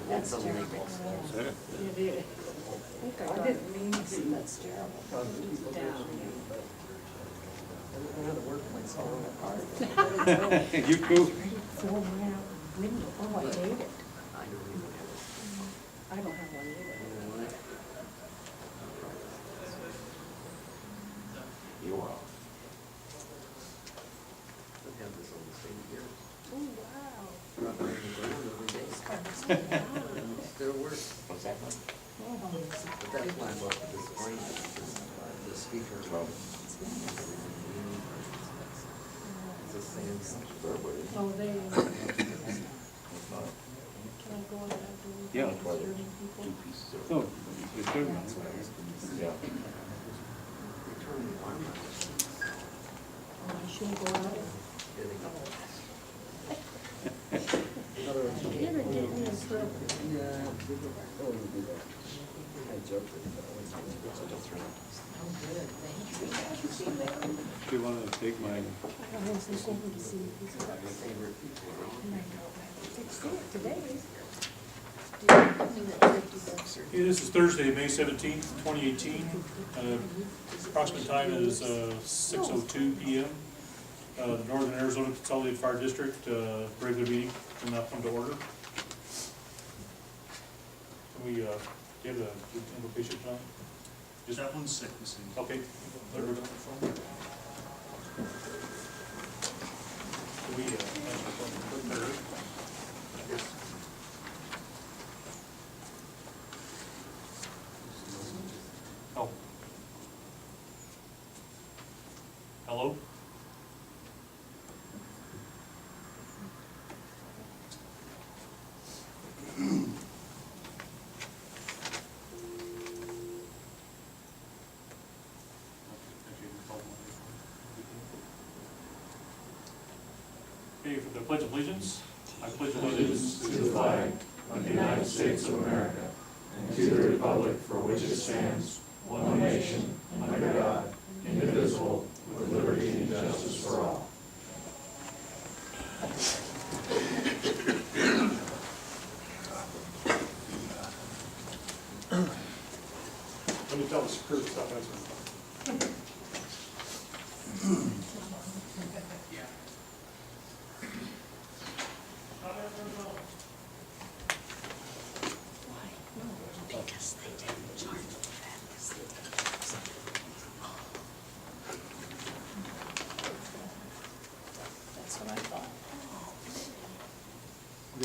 That's terrible. It is. I didn't mean to be. That's terrible. Down. You too. Throw me out window. Oh, I hate it. I don't have one either. You're welcome. Oh, wow. Still works. What's that one? But that's why I bought this screen, the speaker. It's the same. Oh, they. Can I go ahead and do? Yeah. Disturbing people? Oh, it's good. Yeah. Oh, I shouldn't go out. You never get me in trouble. Do you want to take my, I was just over to see if he's got it. And I know, I fixed it today. Okay, this is Thursday, May 17th, 2018. Approximate time is 6:02 p.m. The Northern Arizona Consolidated Fire District regular meeting will now come to order. Can we give the invocation tonight? Just That one's sick this evening. okay. There we go. Can we answer something quick there? Oh. Hello? Okay, for the Pledge of Allegiance, I pledge allegiance To the flag of the United States of America, and to the republic for which it stands, one nation, under God, indivisible, with liberty and justice for all. Let me tell the security stuff, that's Because they didn't charge me that. That's what I thought.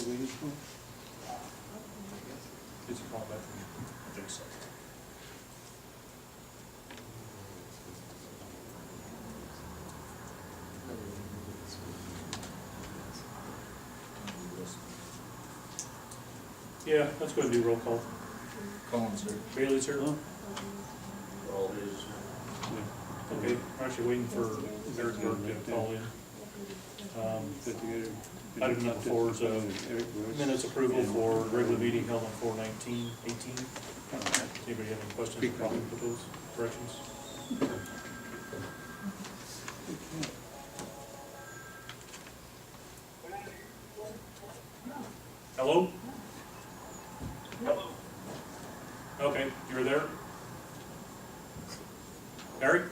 the waiting for? It's a call back from you. I think so. Yeah, let's go ahead and do roll call. Collins here. Bailey's here. Oh, All his. Okay, we're actually waiting for Eric Burke to call in. put together. Item number 4 is minutes approval for regular meeting held on 4/19/18. Anybody have any questions or problems with those corrections? Hello? Okay, you're there? Eric?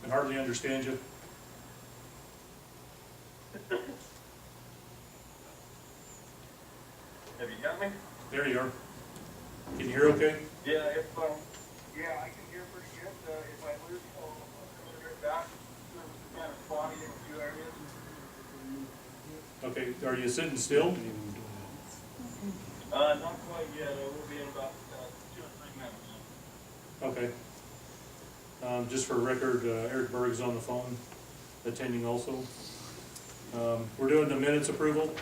Can hardly understand you. Have you got me? There you are. Can you hear okay? Yeah, yeah, I can hear pretty good. If I lose, I'll come right back. It's kind of spotty in a few areas. Okay, are you sitting still? Not quite yet. I will be in about 2 or 3 minutes. Okay. Just for record, Eric Berg is on the phone, attending also. We're doing the minutes approval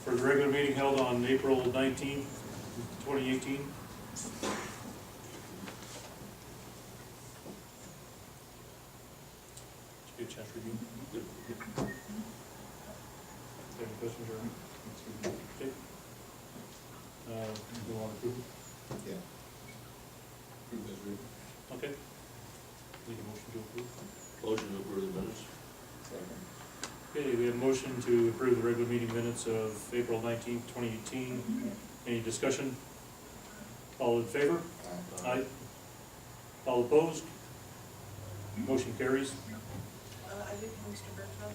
for the regular meeting held on April 19th, 2018. Good chance to review. Any questions or? Okay. You want to approve? Yeah. Prove as written. Okay. Need a motion to approve? Motion to approve the minutes. Okay, we have a motion to approve the regular meeting minutes of April 19th, 2018. Any discussion? All in favor? Aye. All opposed? Motion carries. I didn't hear Mr. Bertrand.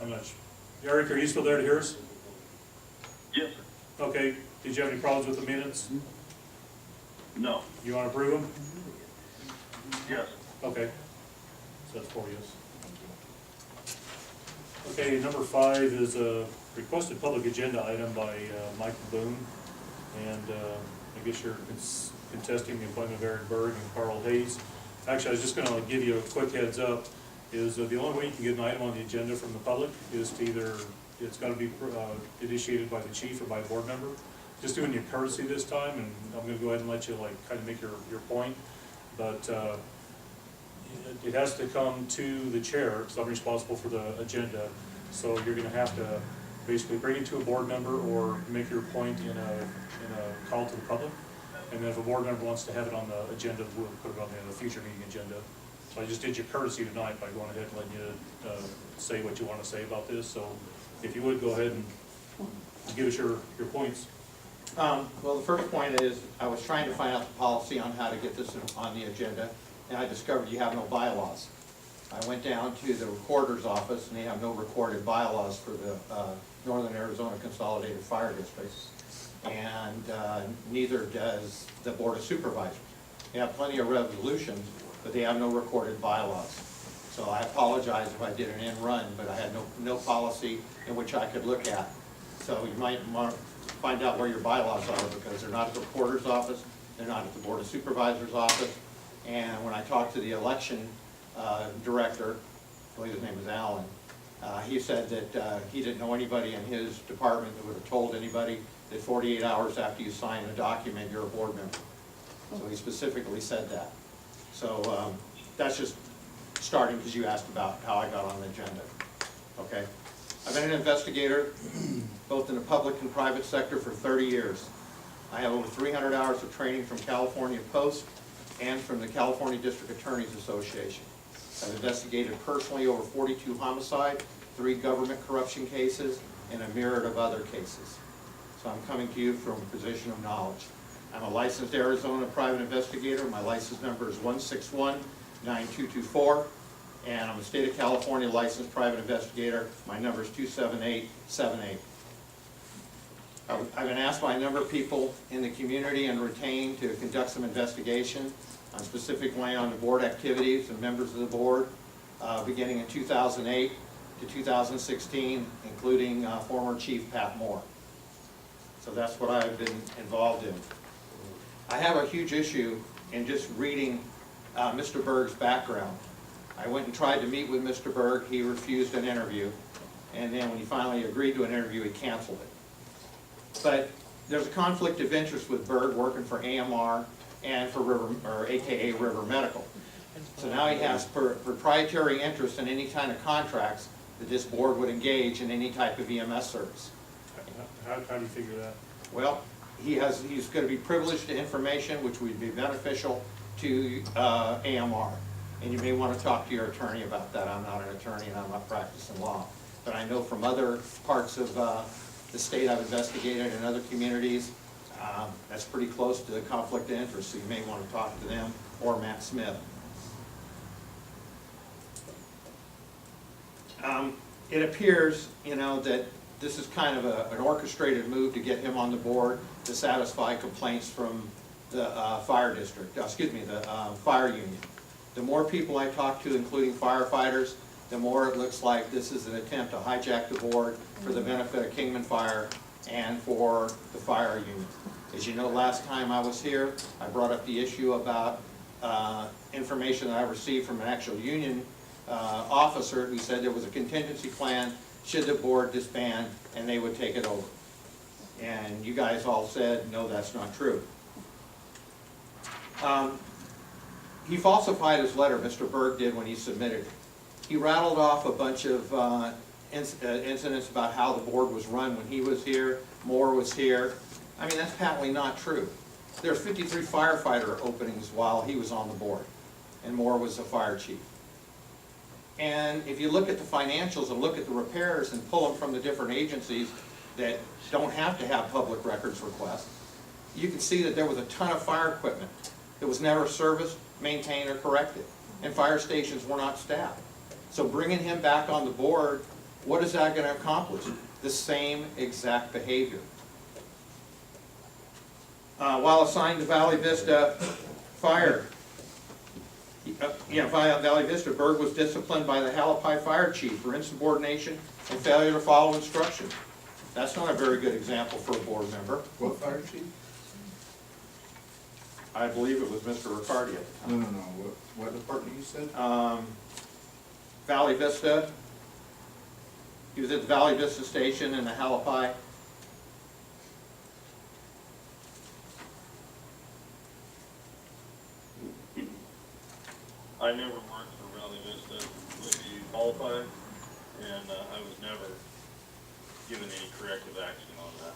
I'm not sure. Eric, are you still there to hear us? Yes, sir. Okay, did you have any problems with the minutes? No. You want to approve them? Yes. Okay, so that's 4 yes. Okay, number 5 is a requested public agenda item by Michael Boone. And I guess you're contesting the appointment of Eric Berg and Carl Hayes. Actually, I was just gonna give you a quick heads up, is the only way you can get an item on the agenda from the public is to either, it's gotta be initiated by the chief or by a board member. Just doing you a courtesy this time, and I'm gonna go ahead and let you like kind of make your point. But it has to come to the chair, because I'm responsible for the agenda. So you're gonna have to basically bring it to a board member or make your point in a call to the public. And then if a board member wants to have it on the agenda, we'll put it on the future meeting agenda. So I just did you courtesy tonight by going ahead and letting you say what you want to say about this. So if you would, go ahead and give us your points. Well, the first point is, I was trying to find out the policy on how to get this on the agenda, and I discovered you have no bylaws. I went down to the recorder's office, and they have no recorded bylaws for the Northern Arizona Consolidated Fire District, and neither does the Board of Supervisors. They have plenty of resolutions, but they have no recorded bylaws. So I apologize if I did an end run, but I had no policy in which I could look at. So you might want to find out where your bylaws are, because they're not at the recorder's office, they're not at the Board of Supervisors' office. And when I talked to the election director, I believe his name is Alan, he said that he didn't know anybody in his department that would have told anybody that 48 hours after you sign a document, you're a board member. So he specifically said that. So that's just starting because you asked about how I got on the agenda. Okay. I've been an investigator both in the public and private sector for 30 years. I have over 300 hours of training from California Post and from the California District Attorneys Association. I've investigated personally over 42 homicide, 3 government corruption cases, and a myriad of other cases. So I'm coming to you from a position of knowledge. I'm a licensed Arizona private investigator. My license number is 161-9224. And I'm a state of California licensed private investigator. My number is 27878. I've been asked by a number of people in the community and retained to conduct some investigation on specifically on the board activities and members of the board, beginning in 2008 to 2016, including former Chief Pat Moore. So that's what I've been involved in. I have a huge issue in just reading Mr. Berg's background. I went and tried to meet with Mr. Berg. He refused an interview. And then when he finally agreed to an interview, he canceled it. But there's a conflict of interest with Berg working for AMR and for River, or AKA River Medical. So now he has proprietary interest in any kind of contracts that this board would engage in any type of EMS service. How do you figure that? Well, he's going to be privileged to information which would be beneficial to AMR. And you may want to talk to your attorney about that. I'm not an attorney and I'm not practicing law. But I know from other parts of the state I've investigated and other communities, that's pretty close to the conflict of interest. So you may want to talk to them or Matt Smith. It appears, you know, that this is kind of an orchestrated move to get him on the board to satisfy complaints from the fire district, the fire union. The more people I talk to, including firefighters, the more it looks like this is an attempt to hijack the board for the benefit of Kingman Fire and for the fire union. As you know, last time I was here, I brought up the issue about information that I received from an actual union officer who said there was a contingency plan should the board disband and they would take it over. And you guys all said, no, that's not true. He falsified his letter, Mr. Berg did, when he submitted it. He rattled off a bunch of incidents about how the board was run when he was here, Moore was here. I mean, that's patently not true. There's 53 firefighter openings while he was on the board. and Moore was the fire chief. And if you look at the financials and look at the repairs and pull them from the different agencies that don't have to have public records requests, you can see that there was a ton of fire equipment that was never serviced, maintained, or corrected, and fire stations were not staffed. So bringing him back on the board, what is that going to accomplish? The same exact behavior. While assigned to Valley Vista Fire, Valley Vista, Berg was disciplined by the Halapai Fire Chief for insubordination and failure to follow instructions. That's not a very good example for a board member. What fire chief? I believe it was Mr. Riccardi at the time. No. What department you said? Valley Vista. He was at the Valley Vista Station in the Halapai. I never worked for Valley Vista with the qualified, and I was never given any corrective action on that.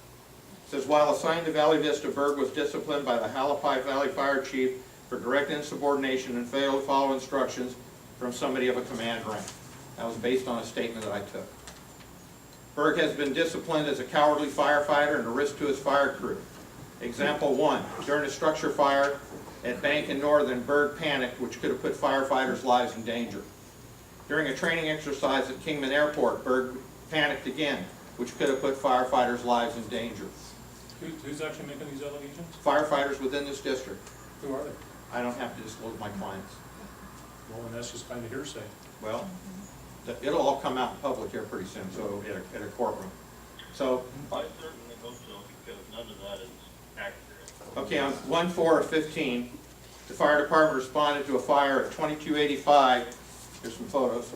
Says, while assigned to Valley Vista, Berg was disciplined by the Halapai Valley Fire Chief for direct insubordination and failed to follow instructions from somebody of a command rank. That was based on a statement that I took. Berg has been disciplined as a cowardly firefighter and a risk to his fire crew. Example 1, during a structure fire at Bank and Northern, Berg panicked, which could have put firefighters' lives in danger. During a training exercise at Kingman Airport, Berg panicked again, which could have put firefighters' lives in danger. Who's actually making these allegations? Firefighters within this district. Who are they? I don't have to disclose my clients. Well, and that's just kind of hearsay. Well, it'll all come out in public here pretty soon, so at a courtroom. So, I certainly hope so, because none of that is accurate. okay, on 1/4/15, the fire department responded to a fire at 2285. Here's some photos.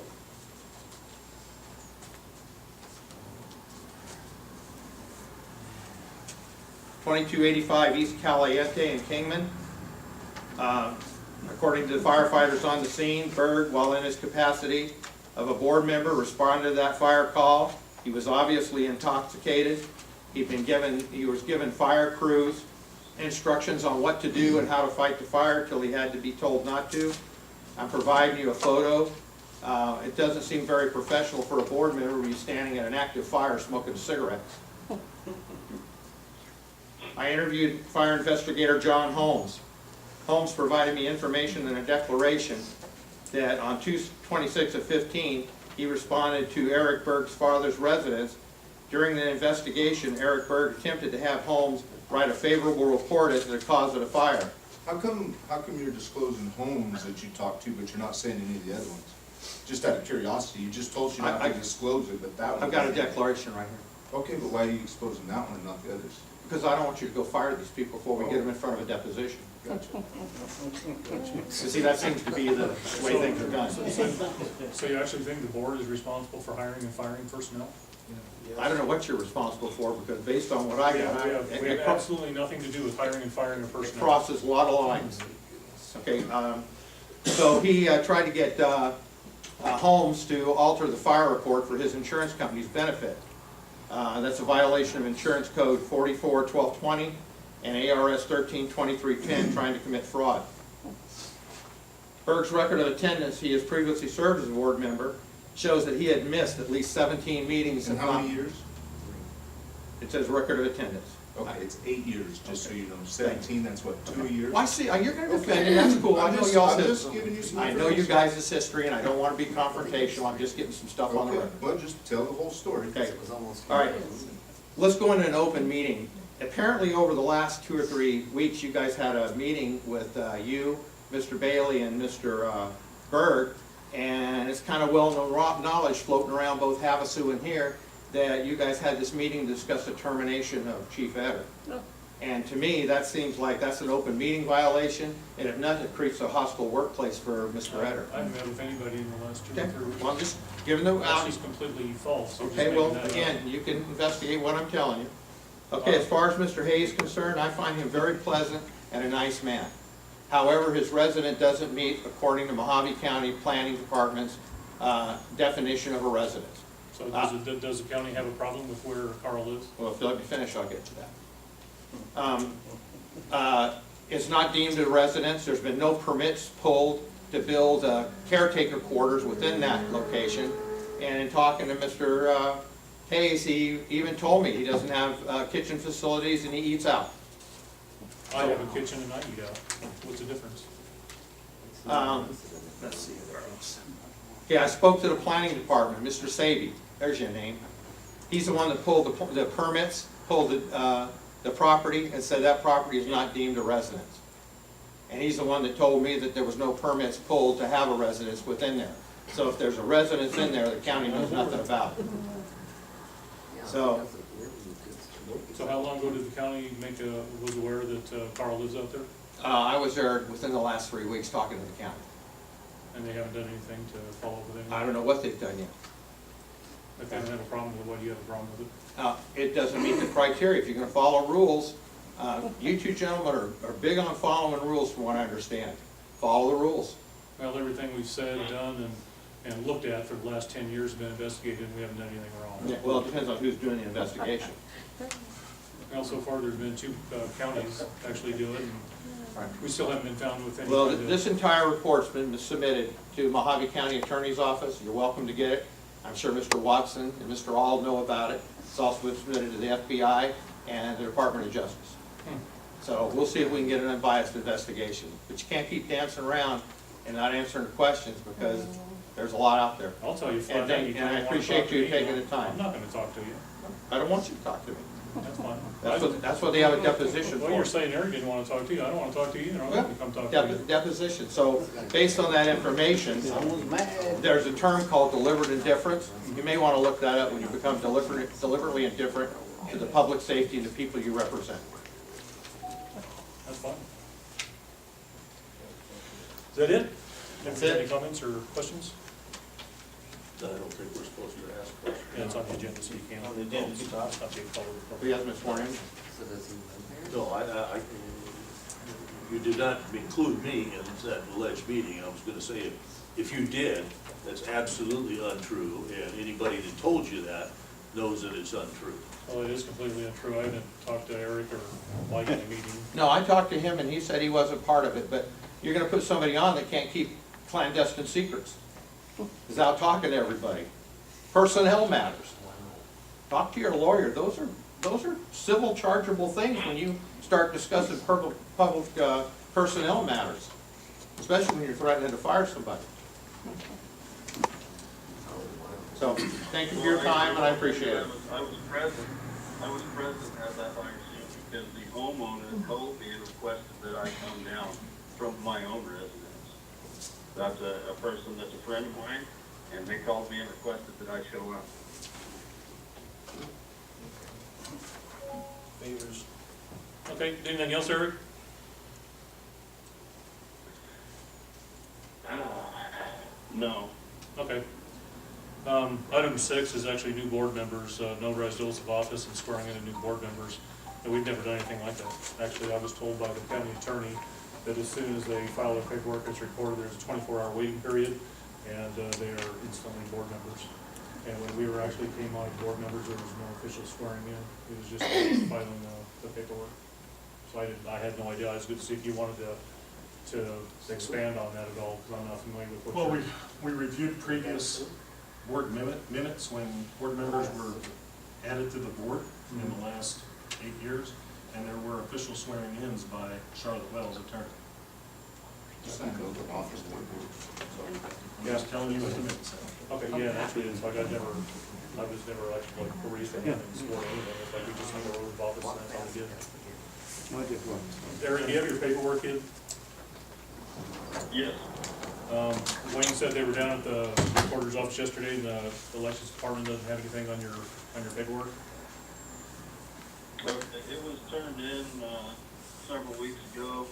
(2285) East Caliente in Kingman. According to the firefighters on the scene, Berg, while in his capacity of a board member, responded to that fire call. He was obviously intoxicated. He was given fire crews instructions on what to do and how to fight the fire till he had to be told not to. I'm providing you a photo. It doesn't seem very professional for a board member to be standing at an active fire smoking a cigarette. I interviewed fire investigator John Holmes. Holmes provided me information and a declaration that on 2/26/15, he responded to Eric Berg's father's residence. During the investigation, Eric Berg attempted to have Holmes write a favorable report as to the cause of the fire. How come you're disclosing homes that you talked to, but you're not saying any of the other ones? Just out of curiosity, you just told you not to disclose it, but that one. I've got a declaration right here. Okay, but why are you exposing that one and not the others? Because I don't want you to go fire these people before we get them in front of a deposition. Gotcha. You see, that seems to be the way things are done. So you actually think the board is responsible for hiring and firing personnel? I don't know what you're responsible for, because based on what I got, We have absolutely nothing to do with hiring and firing of it personnel. crosses a lot of lines. Okay, so he tried to get Holmes to alter the fire report for his insurance company's benefit. That's a violation of Insurance Code 44-1220 and ARS 13-2310, trying to commit fraud. Berg's record of attendance, he has previously served as a board member, shows that he had missed at least 17 meetings. And how many years? It says record of attendance. Okay, it's 8 years, just so you know. 17, that's what, 2 years? Well, I see, you're gonna defend it, that's cool, I know I'm y'all's just history. giving you some I know you information. guys' history, and I don't wanna be confrontational, I'm just getting some stuff on the Okay, record. well, just tell the whole story. Okay, It was almost. all right, let's go into an open meeting. Apparently, over the last 2 or 3 weeks, you guys had a meeting with you, Mr. Bailey, and Mr. Berg, and it's kind of well-known knowledge floating around both Havasu and here, that you guys had this meeting to discuss the termination of Chief Etter. And to me, that seems like that's an open meeting violation, and if not, it creates a hostile workplace for Mr. Etter. I haven't met with anybody in the last 2 or Okay, 3 weeks. well, I'm just giving the, That's just completely false. I'm just okay, well, making that up. again, you can investigate what I'm telling you. Okay, as far as Mr. Hayes is concerned, I find him very pleasant and a nice man. However, his resident doesn't meet, according to Mojave County Planning Department's definition of a residence. So does the county have a problem with where Carl lives? Well, if you let me finish, I'll get to that. It's not deemed a residence, there's been no permits pulled to build caretaker quarters within that location. And in talking to Mr. Hayes, he even told me he doesn't have kitchen facilities and he eats out. I have a kitchen and I eat out. What's the difference? Let's see where else. Yeah, I spoke to the planning department, Mr. Saby, there's your name. He's the one that pulled the permits, pulled the property and said that property is not deemed a residence. And he's the one that told me that there was no permits pulled to have a residence within there. So if there's a residence in there, the county knows nothing about it. So, how long ago did the county was aware that Carl lives out there? I was there within the last 3 weeks talking to the county. And they haven't done anything to follow up with anything? I don't know what they've done yet. If they don't have a problem with it, why do you have a problem with it? It doesn't meet the criteria. If you're gonna follow rules, you two gentlemen are big on following rules from what I understand. Follow the rules. Well, everything we've said, done, and looked at for the last 10 years has been investigated, and we haven't done anything wrong. Well, it depends on who's doing the investigation. Well, so far, there's been 2 counties actually do it, and Right. we still haven't been found with any. Well, kind of- this entire report's been submitted to Mojave County Attorney's Office. You're welcome to get it. I'm sure Mr. Watson and Mr. Auld know about it. It's also been submitted to the FBI and the Department of Justice. So we'll see if we can get an unbiased investigation. But you can't keep dancing around and not answering the questions because there's a lot out there. I'll tell you flat And out, thank- you and I don't want to appreciate talk to you me, taking the time. I'm not gonna talk to you. I don't want you to talk to me. That's fine. That's what they have a deposition Well, you're for. saying Eric didn't want to talk to you, I don't want to talk to you, and I'm not gonna come talk to you. Deposition. So based on that information, there's a term called deliberate indifference. You may want to look that up when you become deliberately indifferent to the public safety and the people you represent. That's fine. Is that it? That's Any it. comments or questions? I don't think we're supposed to ask questions. Yeah, it's on the agenda, so you can. On the agenda, you can update follow. Who hasn't been sworn in? So does he live No, you did not include me in that alleged meeting. I was gonna say, if you did, that's absolutely untrue, and anybody that told you that knows that it's untrue. Well, it is completely untrue. I haven't talked to Eric or Mike in the meeting. No, I talked to him and he said he wasn't part of it, but you're going to put somebody on that can't keep clandestine secrets. Is out talking to everybody. Personnel matters. Talk to your lawyer. Those are civil chargeable things when you start discussing public personnel matters, especially when you're threatening to fire somebody. So, thank you for your time and I appreciate it. I was present at that fire scene because the homeowner told me and requested that I come down from my own residence. That's a person that's a friend of mine, and they called me and requested that I show up. Favors. Okay, anything else, Eric? No. Okay. Item 6 is actually new board members, notarized oaths of office and swearing in new board members. And we've never done anything like that. Actually, I was told by the county attorney that as soon as they file their paperwork, it's recorded, there's a 24-hour waiting period, and they are instantly board members. And when we actually came on as board members, there was no official swearing in. It was just filing the paperwork. So I had no idea. It was good to see if you wanted to expand on that at all, because I'm not familiar with what Well, you're... we reviewed previous board minutes when board members were added to the board in the last 8 years, and there were official swearing-ins by Charlotte Wells, attorney. Just gonna go to office board. I'm just telling you what the minutes say. Okay, yeah, actually, it's like I was never like raised for him and swore anything. It's like we just had a oath of office and that's all we did. I just want. Eric, do you have your paperwork in? Yes. Wayne said they were down at the recorder's office yesterday, and the elections department doesn't have anything on your paperwork? It was turned in several weeks ago.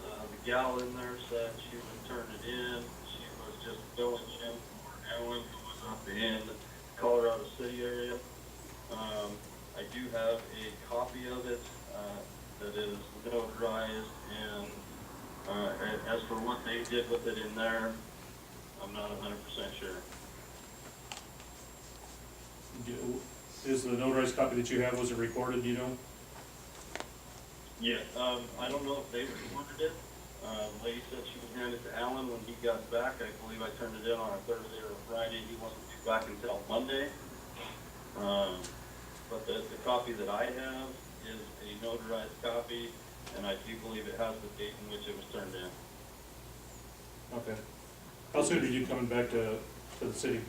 The gal in there said she would turn it in. She was just filling in for Ellen, who was up in Colorado City area. I do have a copy of it that is notarized, and as for what they did with it in there, I'm not 100% sure. Is the notarized copy that you have, was it recorded, do you know? Yeah, I don't know if they recorded it. Lady said she was hand it to Alan when he got back. I believe I turned it in on a Thursday or a Friday. He wasn't due back until Monday. But the copy that I have is a notarized copy, and I do believe it has the date in which it was turned in. Okay. How soon are you coming back to the city?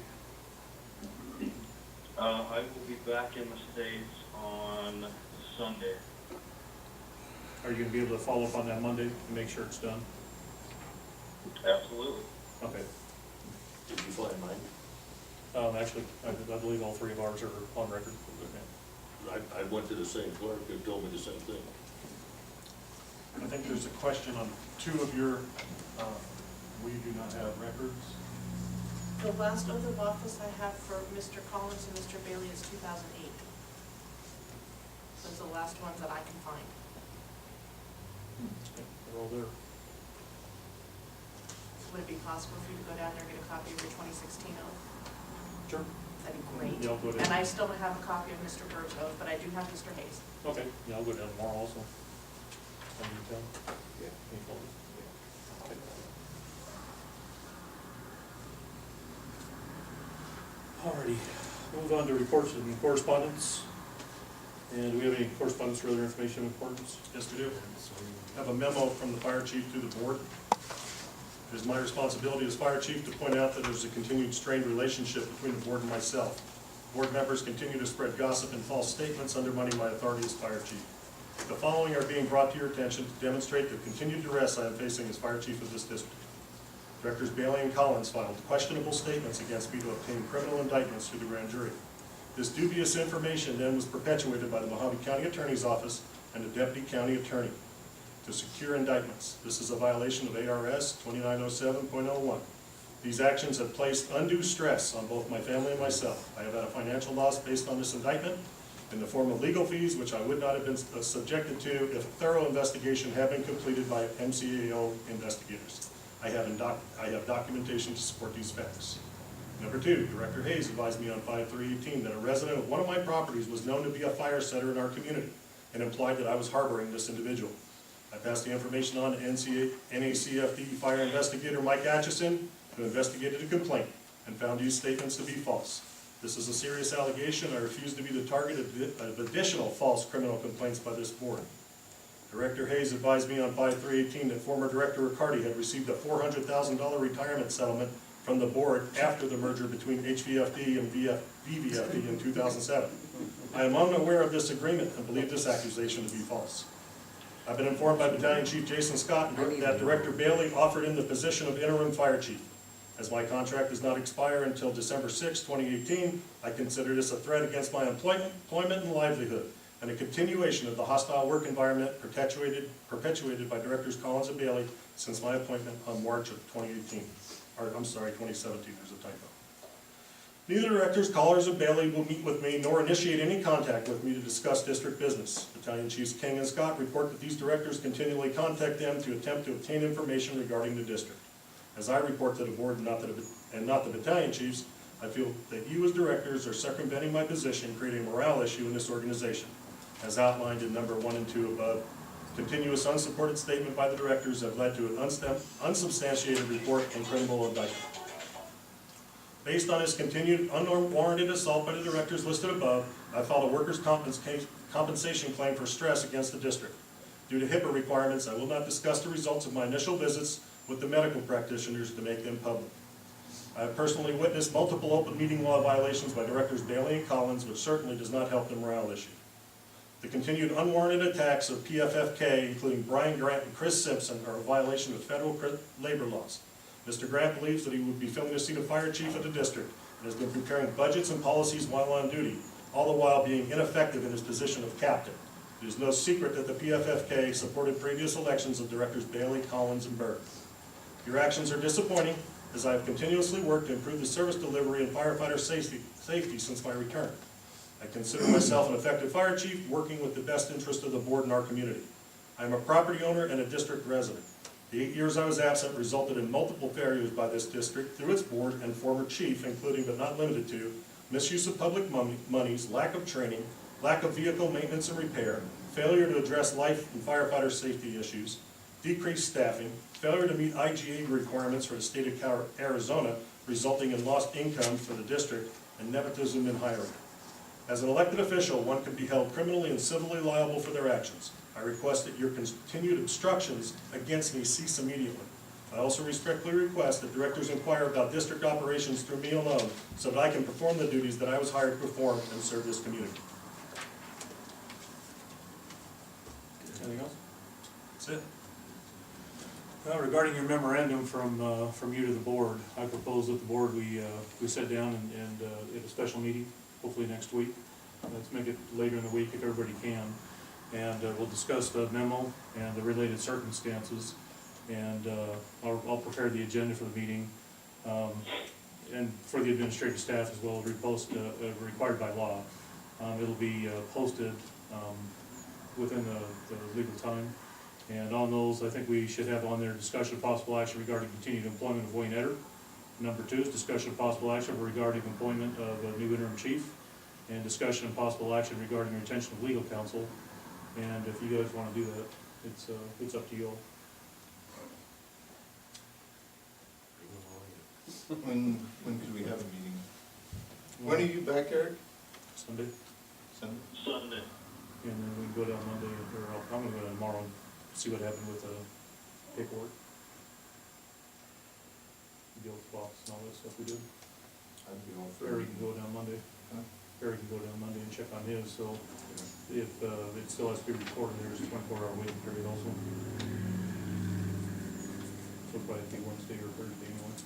I will be back in the States on Sunday. Are you gonna be able to follow up on that Monday and make sure it's done? Absolutely. Okay. Did you find mine? Actually, I believe all three of ours are on record. I went to the same clerk who told me the same thing. I think there's a question on two of your, we do not have records. The last oath of office I have for Mr. Collins and Mr. Bailey is 2008. Those are the last ones that I can find. Okay, they're all there. Would it be possible for you to go down there and get a copy of your 2016 oath? Sure. That'd be great. Yeah, I'll go down. And I still don't have a copy of Mr. Bird's oath, but I do have Mr. Hayes. Okay, yeah, I'll go down tomorrow also. Can you tell? Yeah. Any folders? Okay. Alrighty, move on to reports and correspondence. And do we have any correspondence or other information of importance? Yes, we do. I have a memo from the fire chief to the board. It is my responsibility as fire chief to point out that there's a continued strained relationship between the board and myself. Board members continue to spread gossip and false statements undermining my authority as fire chief. The following are being brought to your attention to demonstrate the continued duress I am facing as fire chief of this district. Directors Bailey and Collins filed questionable statements against me to obtain criminal indictments through the grand jury. This dubious information then was perpetuated by the Mojave County Attorney's Office and the Deputy County Attorney to secure indictments. This is a violation of ARS 2907.01. These actions have placed undue stress on both my family and myself. I have had a financial loss based on this indictment in the form of legal fees, which I would not have been subjected to if a thorough investigation had been completed by MCAO investigators. I have documentation to support these facts. Number two, Director Hayes advised me on 5/3/18 that a resident of one of my properties was known to be a fire setter in our community and implied that I was harboring this individual. I passed the information on to NACFD fire investigator Mike Atchison, who investigated a complaint and found these statements to be false. This is a serious allegation. I refuse to be the target of additional false criminal complaints by this board. Director Hayes advised me on 5/3/18 that former Director Riccardi had received a $400,000 retirement settlement from the board after the merger between HVFD and VVFD in 2007. I am unaware of this agreement and believe this accusation to be false. I've been informed by Battalion Chief Jason Scott that Director Bailey offered him the position of interim fire chief. As my contract does not expire until December 6, 2018, I consider this a threat against my employment and livelihood, and a continuation of the hostile work environment perpetuated by Directors Collins and Bailey since my appointment on March of 2017, there's a typo. Neither Directors Collins and Bailey will meet with me nor initiate any contact with me to discuss district business. Battalion Chiefs King and Scott report that these directors continually contact them to attempt to obtain information regarding the district. As I report to the board and not the battalion chiefs, I feel that you as directors are circumventing my position, creating a morale issue in this organization. As outlined in number 1 and 2 above, continuous unsupported statement by the directors have led to an unsubstantiated report and criminal indictment. Based on his continued unwarranted assault by the directors listed above, I filed a workers' compensation claim for stress against the district. Due to HIPAA requirements, I will not discuss the results of my initial visits with the medical practitioners to make them public. I have personally witnessed multiple open meeting law violations by Directors Bailey and Collins, which certainly does not help the morale issue. The continued unwarranted attacks of PFFK, including Brian Grant and Chris Simpson, are a violation of federal labor laws. Mr. Grant believes that he would be filling the seat of fire chief of the district and has been preparing budgets and policies while on duty, all the while being ineffective in his position of captain. It is no secret that the PFFK supported previous elections of Directors Bailey, Collins, and Berg. Your actions are disappointing, as I have continuously worked to improve the service delivery and firefighter safety since my return. I consider myself an effective fire chief, working with the best interest of the board and our community. I am a property owner and a district resident. The 8 years I was absent resulted in multiple failures by this district through its board and former chief, including but not limited to misuse of public monies, lack of training, lack of vehicle maintenance and repair, failure to address life and firefighter safety issues, decreased staffing, failure to meet IGA requirements for the state of Arizona, resulting in lost income for the district, and nepotism in hiring. As an elected official, one can be held criminally and civilly liable for their actions. I request that your continued obstructions against me cease immediately. I also respectfully request that directors inquire about district operations through me alone, so that I can perform the duties that I was hired to perform and serve this community. Anything else? That's it. Well, regarding your memorandum from you to the board, I propose that the board, we sit down and at a special meeting, hopefully next week. Let's make it later in the week if everybody can. And we'll discuss the memo and the related circumstances. And I'll prepare the agenda for the meeting, and for the administrative staff as well as repost, required by law. It'll be posted within the legal time. And on those, I think we should have on there discussion of possible action regarding continued employment of Wayne Etter. Number 2 is discussion of possible action regarding employment of a new interim chief, and discussion of possible action regarding retention of legal counsel. And if you guys want to do that, it's up to you all. When could we have a meeting? When are you back, Eric? Sunday, Sunday? Sunday. and then we can go down Monday, or I'm gonna go down tomorrow and see what happened with paperwork. Deal with the box and all that stuff we did. I'd be all for Barry it. can go down Monday. Huh? Barry can go down Monday and check on his, so if it still has to be recorded, there's a 24-hour waiting period also. So it'll probably be Wednesday or Thursday anyway.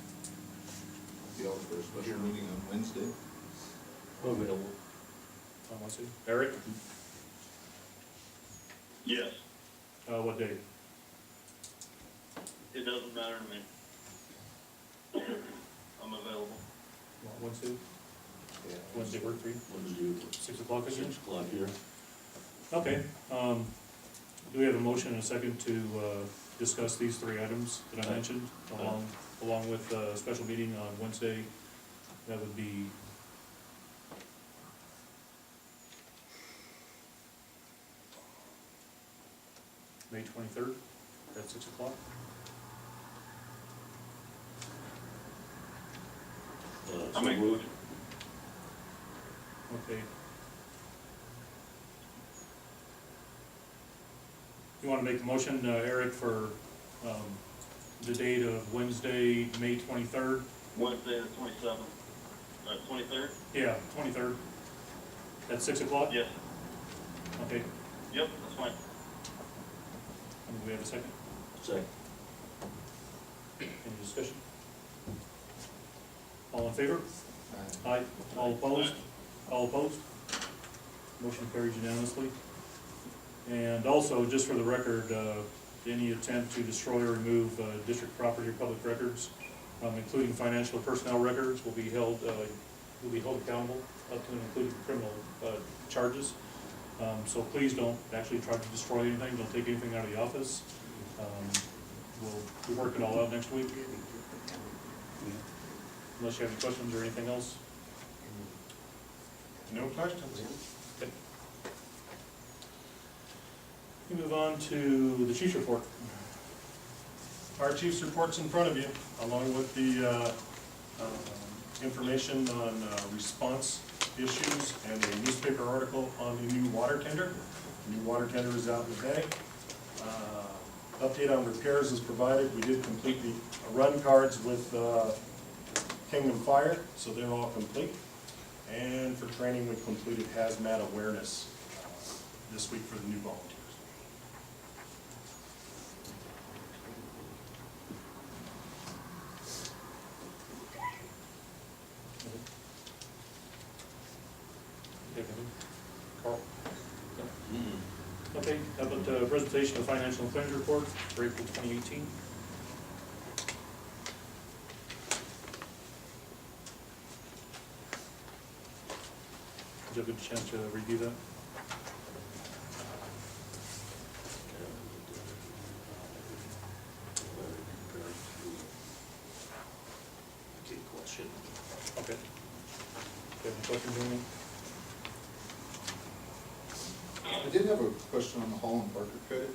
Be all for a special meeting on Wednesday. Available. On Wednesday. Eric, Yes, what day? it doesn't matter to me. I'm available. Wednesday? Yeah. Wednesday work for you? Wednesday, 6 o'clock again? 6 o'clock here. Okay, do we have a motion and a second to discuss these 3 items that I mentioned, along with a special meeting on Wednesday? That would be May 23rd at 6 o'clock. I make motion. Okay. You want to make the motion, Eric, for the date of Wednesday, May 23rd? Wednesday the 27th, 23rd? Yeah, 23rd. At 6 o'clock? Yes. Okay, Yep, that's fine. and do we have a second? Second. Any discussion? All in favor? Aye. Aye. All opposed? All opposed? Motion carries unanimously. And also, just for the record, any attempt to destroy or remove district property or public records, including financial or personnel records, will be held accountable, up to and including criminal charges. So please don't actually try to destroy anything, don't take anything out of the office. We'll work it all out next week. Unless you have any questions or anything else. No questions? Okay. We move on to the chief's report. Our chief's report's in front of you, along with the information on response issues and a newspaper article on the new water tender. The new water tender is out today. Update on repairs is provided. We did complete the run cards with Kingdom Fire, so they're all complete. And for training, we completed hazmat awareness this week for the new volunteers. Carl? Okay, how about the presentation of financial and claims report for April 2018? Did you have a good chance to review that? Okay. Do you have any questions or anything? I did have a question on the Hall and Parker credit.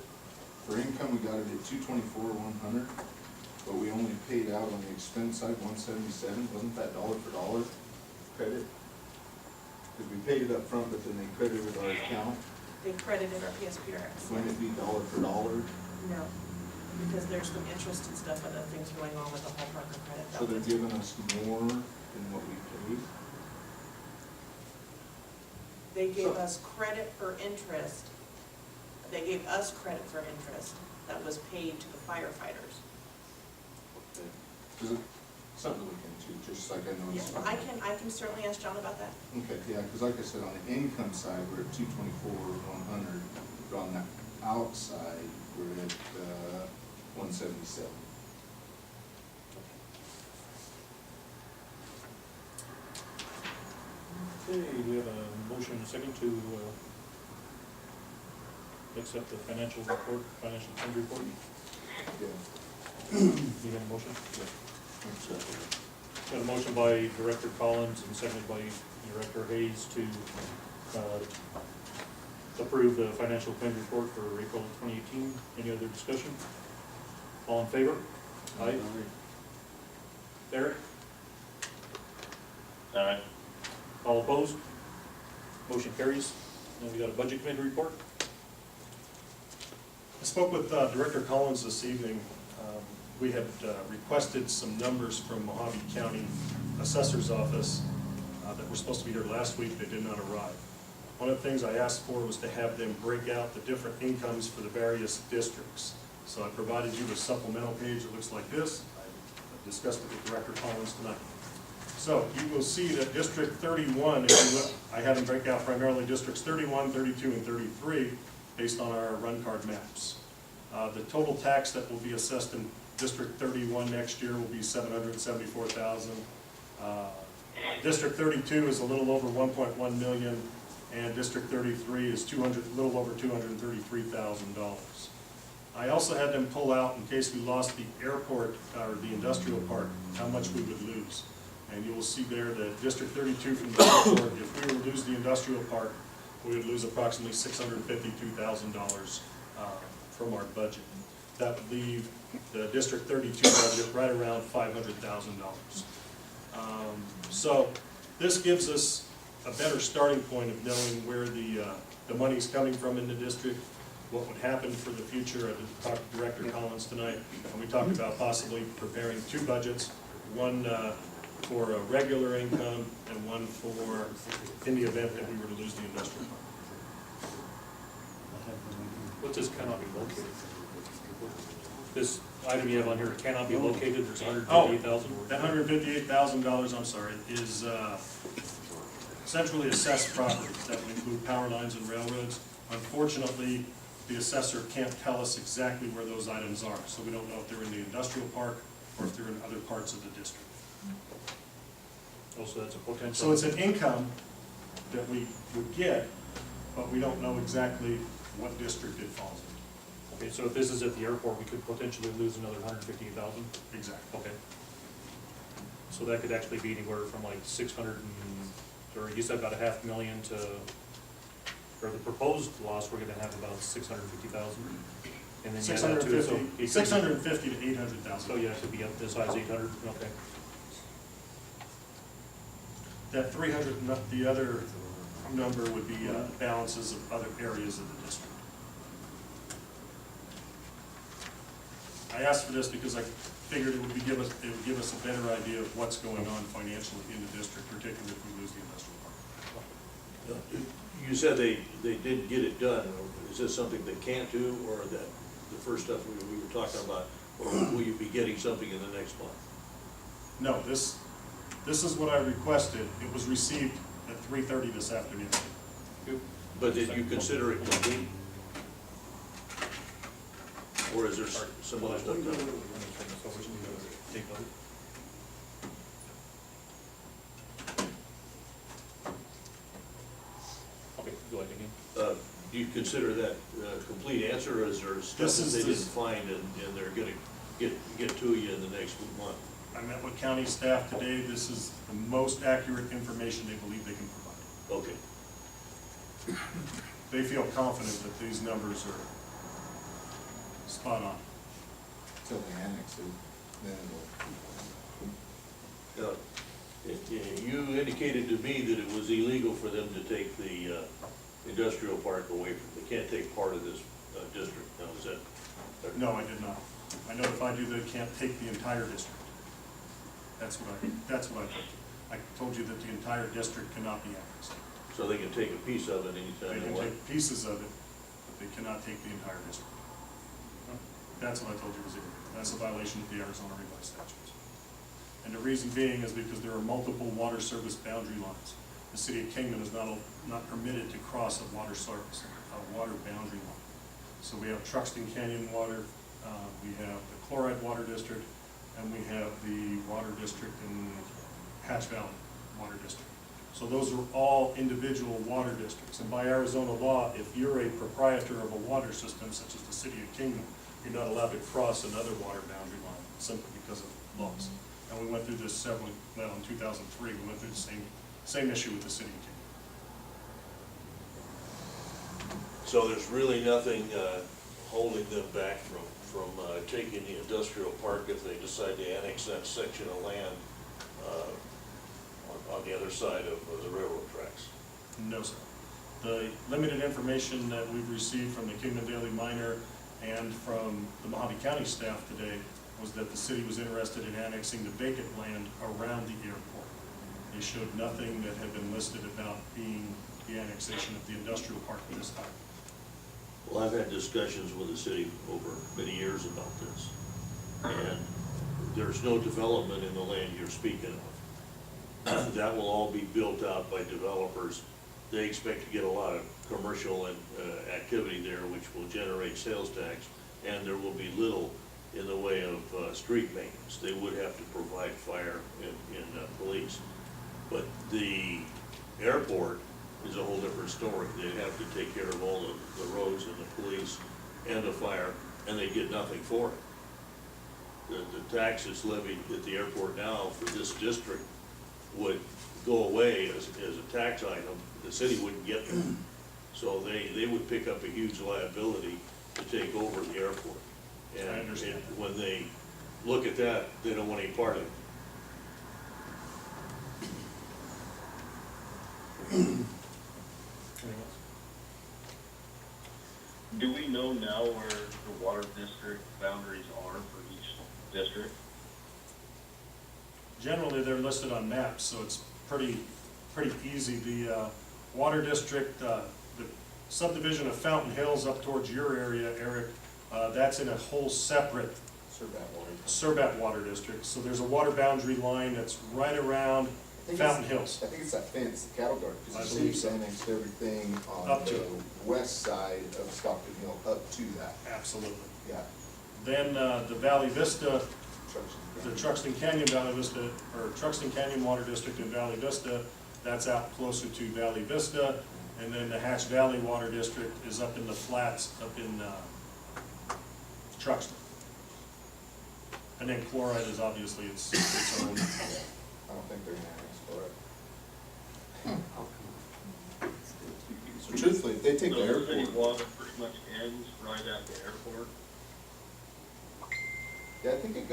For income, we got it at 224,100. expense side, 177, wasn't that dollar for dollar credit? Because we paid it up front, but then they credited our account. They credited our PSPRS. Wouldn't it be dollar for dollar? No, because there's some interest and stuff, other things going on with the Hall Parker credit. So they're giving us more than what we paid? They gave us credit for interest. They gave us credit for interest that was paid to the firefighters. Is it something we can do, just like I know Yeah, it's. I can certainly ask John about that. Okay, yeah, because like I said, on the income side, we're at 224, 100, but on the outside, we're at 177. Okay, we have a motion and a second to accept the financial report, financial fund report. Yeah. You have a motion? Got a motion by Director Collins and seconded by Director Hayes to approve the financial fund report for April 2018. Any other discussion? All in favor? Aye. Eric? Aye. All opposed? Motion carries. Now we got a budget committee report. I spoke with Director Collins this evening. We had requested some numbers from Mojave County Assessor's Office that were supposed to be here last week. They did not arrive. One of the things I asked for was to have them break out the different incomes for the various districts. So I provided you a supplemental page that looks like this. I discussed it with Director Collins tonight. So you will see that District 31, if you look, I have them break out primarily districts 31, 32, and 33 based on our run card maps. The total tax that will be assessed in District 31 next year will be $774,000. District 32 is a little over 1.1 million, and District 33 is a little over $233,000. I also had them pull out, in case we lost the airport or the industrial park, how much we would lose. And you will see there that District 32 from the airport, if we were to lose the industrial park, we would lose approximately $652,000 from our budget. That would leave the District 32 budget right around $500,000. So this gives us a better starting point of knowing where the money's coming from in the district, what would happen for the future. I talked to Director Collins tonight, and we talked about possibly preparing two budgets, one for a regular income and one for in the event that we were to lose the industrial park. What does cannot be located? This item you have on here cannot be located, there's $158,000? That $158,000, I'm sorry, is centrally assessed properties. That would include power lines and railroads. Unfortunately, the assessor can't tell us exactly where those items are, so we don't know if they're in the industrial park or if they're in other parts of the district. Also, that's a potential. So it's an income that we would get, but we don't know exactly what district it falls in. Okay, so if this is at the airport, we could potentially lose another $158,000? Exactly. Okay. So that could actually be anywhere from like 600 or you said about $500,000 to, or the proposed loss, we're gonna have about 650,000. And then you add that to it, so it could be- 650 to 800,000. So yeah, it could be up to as high as 800, okay. That 300, the other number would be balances of other areas of the district. I asked for this because I figured it would give us a better idea of what's going on financially in the district, particularly if we lose the industrial park. You said they did get it done. Is this something they can't do, or that the first stuff we were talking about, or will you be getting something in the next month? No, this is what I requested. It was received at 3:30 this afternoon. But did you consider it complete? Or is there some other stuff done? Take vote. Okay, go ahead again. Do you consider that a complete answer, or is there stuff that they didn't find and they're gonna get to you in the next month? I met with county staff today. This is the most accurate information they believe they can provide. Okay. They feel confident that these numbers are spot on. Until they annex it, then it'll. indicated to me that it was illegal for them to take the industrial park away from, they can't take part of this district. Now, is that? No, I did not. I notified you that it can't take the entire district. That's what I told you. I told you that the entire district cannot be annexed. So they can take a piece of it They anytime they can want? take pieces of it, but they cannot take the entire district. That's what I told you was illegal. That's a violation of the Arizona revised statutes. And the reason being is because there are multiple water service boundary lines. The city of Kingman is not permitted to cross a water service, a water boundary line. So we have Truxton Canyon Water, we have the Chloride Water District, and we have the water district in Hatch Valley Water District. So those are all individual water districts. And by Arizona law, if you're a proprietor of a water system, such as the city of Kingman, you're not allowed to cross another water boundary line simply because of laws. And we went through this in 2003, we went through the same issue with the city of Kingman. So there's really nothing holding them back from taking the industrial park if they decide to annex that section of land on the other side of the railroad tracks? No, sir. The limited information that we've received from the Kingman Daily Miner and from the Mojave County staff today was that the city was interested in annexing the vacant land around the airport. They showed nothing that had been listed about being the annexation of the industrial park at this time. Well, I've had discussions with the city over many years about this, and there's no development in the land you're speaking of. That will all be built out by developers. They expect to get a lot of commercial and activity there, which will generate sales tax, and there will be little in the way of street maintenance. They would have to provide fire and police. But the airport is a whole different story. They'd have to take care of all the roads and the police and the fire, and they get nothing for it. The taxes levied at the airport now for this district would go away as a tax item. The city wouldn't get them. So they would pick up a huge liability to take over the airport. And I understand. when they look at that, they don't want any part of it. Anything else? Do we know now where the water district boundaries are for each district? Generally, they're listed on maps, so it's pretty easy. The water district, the subdivision of Fountain Hills up towards your area, Eric, that's in a whole separate Surbat Water District. So there's a water boundary line that's right around Fountain Hills. I think it's that fence, the cattle guard, I because the believe city's so. annexed everything on Up to the it. west side of Stockton Hill, up to that, Absolutely. yeah. Then the Valley Vista, the Truxton. Truxton Canyon Valley Vista, or Truxton Canyon Water District in Valley Vista, that's out closer to Valley Vista. And then the Hatch Valley Water District is up in the flats, up in Truxton. And then Chloride is obviously its own. I don't think they're annexed, correct? So truthfully, if they take the So the city airport, water pretty much ends right at the airport? yeah, I think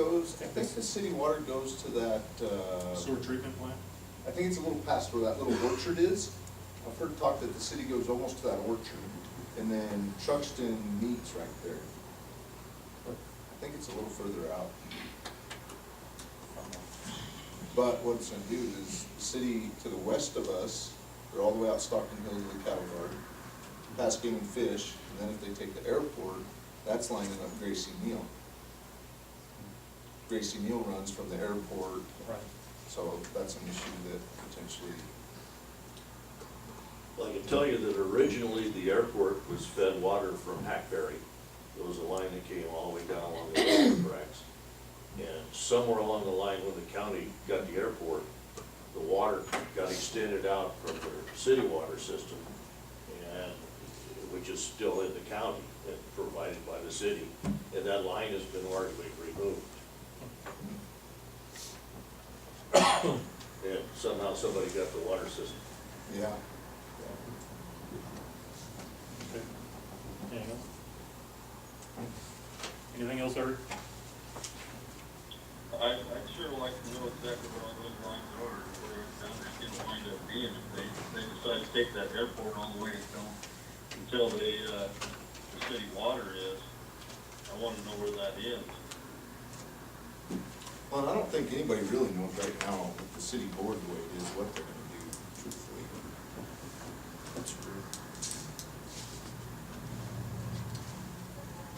the city water goes to that, Sewer treatment plant? I think it's a little past where that little orchard is. I've heard talk that the city goes almost to that orchard, and then Truxton meets right there. I think it's a little further out. But what it's gonna do is, the city to the west of us, they're all the way out Stockton Hill to the cattle guard, past Game and Fish, and then if they take the airport, that's lining up Gracie Neal. Gracie Neal runs from the airport, Right. so that's an issue that potentially, Well, I can tell you that originally the airport was fed water from Hackberry. There was a line that came all the way down along the railroad tracks. And somewhere along the line when the county got the airport, the water got extended out from their city water system, and, which is still in the county and provided by the city. And that line has been largely removed. And somehow somebody got the water system. yeah. Okay. Anything else? Anything else, Eric? I sure like to know exactly what all those lines are, where down there can wind up being if they decide to take that airport all the way until the city water is. I wanna know where that ends. Well, I don't think anybody really knows right now, with the city board the way it is, what they're gonna do, truthfully. That's true.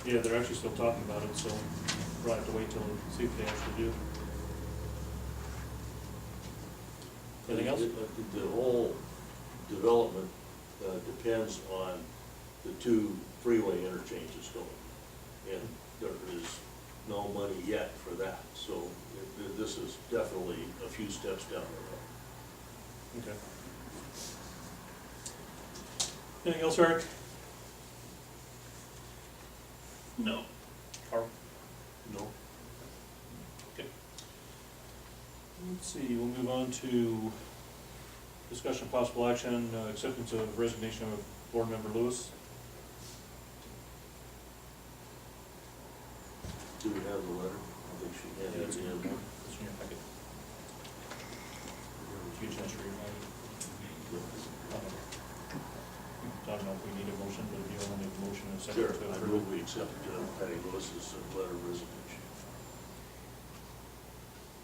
Yeah, they're actually still talking about it, so we'll have to wait till, see if they actually do. Anything else? The whole development depends on the two freeway interchanges going. And there is no money yet for that, so this is definitely a few steps down the road. Okay. Anything else, Eric? No. Carl? No? Okay. Let's see, we'll move on to discussion of possible action, acceptance of resignation of board member Lewis. Do we have the letter? I think she Yeah, handed it's it in your, in. it's in your packet. Huge chance to read it. I don't know if we need a motion, but if you want to make a motion in a second Sure, to I approve. move we accept Patty Lewis's letter of resignation.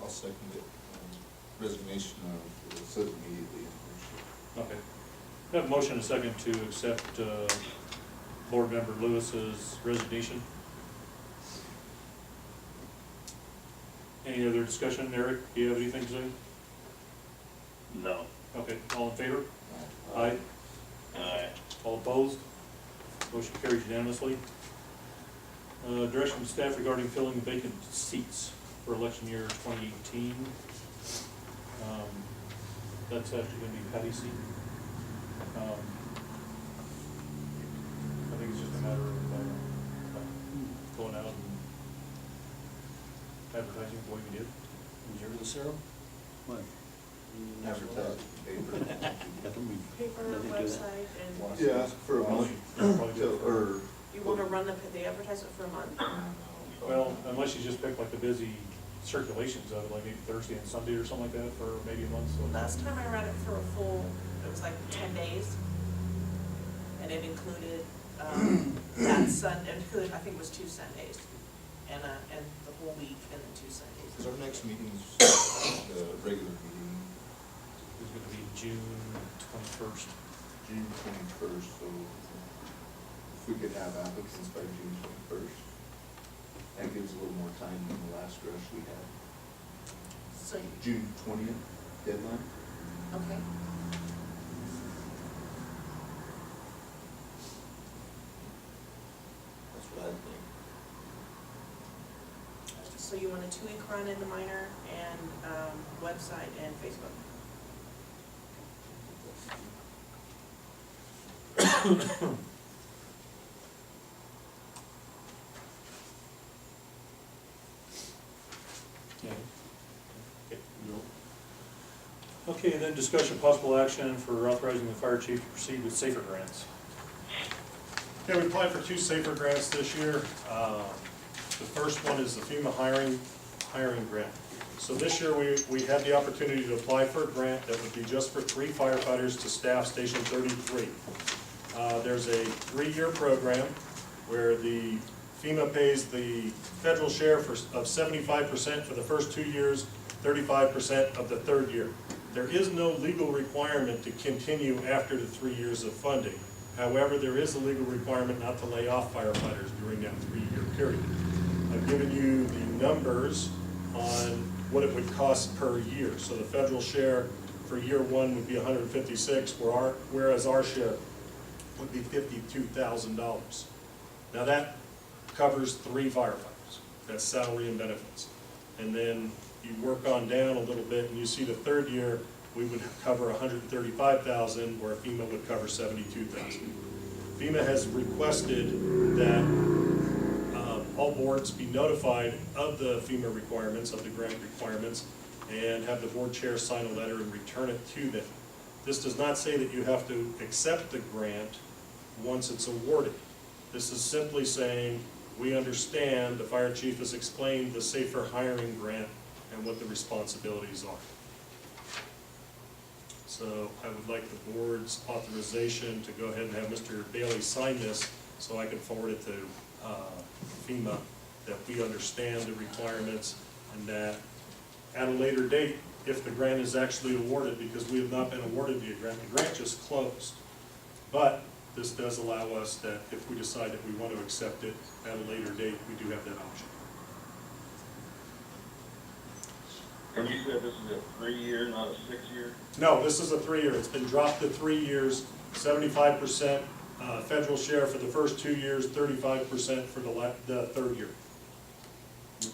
I'll second it. Resignation of, it says immediately. Okay. We have a motion and a second to accept board member Lewis's resignation. Any other discussion? Eric, do you have anything to say? No. Okay, all in favor? Aye. Aye. All opposed? Motion carries unanimously. Direction to staff regarding filling vacant seats for election year 2018. That's actually going to be Patty's seat. I think it's just a matter of going out and advertising the way we did. Was there the serum? What? Advertise in the paper. Paper, Nothing to that. website, and Yeah, for a month, Probably good till- for- or, you wanna run the advertisement for a month? Well, unless you just pick like the busy circulations of it, like maybe Thursday and Sunday or something like that for maybe a month, so. Last time I ran it for a full, it was like 10 days. And it included, it included, I think it was 2 Sundays. And the whole week and then 2 Sundays. is our next meeting's the regular meeting, It's gonna be June 21st. June 21st, so if we could have applicants by June 21st, that gives a little more time than the last rush we had. So, June 20th deadline? okay. That's what I think. So you want a 2-week run in the minor and website and Facebook? Yeah. Okay. Okay, then discussion possible action for authorizing the fire chief to proceed with safer grants. Yeah, we applied for 2 safer grants this year. The first one is the FEMA hiring grant. So this year, we had the opportunity to apply for a grant that would be just for 3 firefighters to staff Station 33. There's a 3-year program where the FEMA pays the federal share of 75% for the first 2 years, 35% of the 3rd year. There is no legal requirement to continue after the 3 years of funding. However, there is a legal requirement not to lay off firefighters during that 3-year period. I've given you the numbers on what it would cost per year. So the federal share for year 1 would be $156, whereas our share would be $52,000. Now that covers 3 firefighters. That's salary and benefits. And then you work on down a little bit and you see the 3rd year, we would cover $135,000, where FEMA would cover $72,000. FEMA has requested that all boards be notified of the FEMA requirements, of the grant requirements, and have the board chair sign a letter and return it to them. This does not say that you have to accept the grant once it's awarded. This is simply saying, we understand, the fire chief has explained the safer hiring grant and what the responsibilities are. So I would like the board's authorization to go ahead and have Mr. Bailey sign this so I can forward it to FEMA, that we understand the requirements and that at a later date, if the grant is actually awarded, because we have not been awarded the grant just closed. But this does allow us that if we decide that we want to accept it at a later date, we do have that option. And you said this is a 3-year, not a 6-year? No, this is a 3-year. It's been dropped to 3 years, 75% federal share for the first 2 years, 35% for the third year.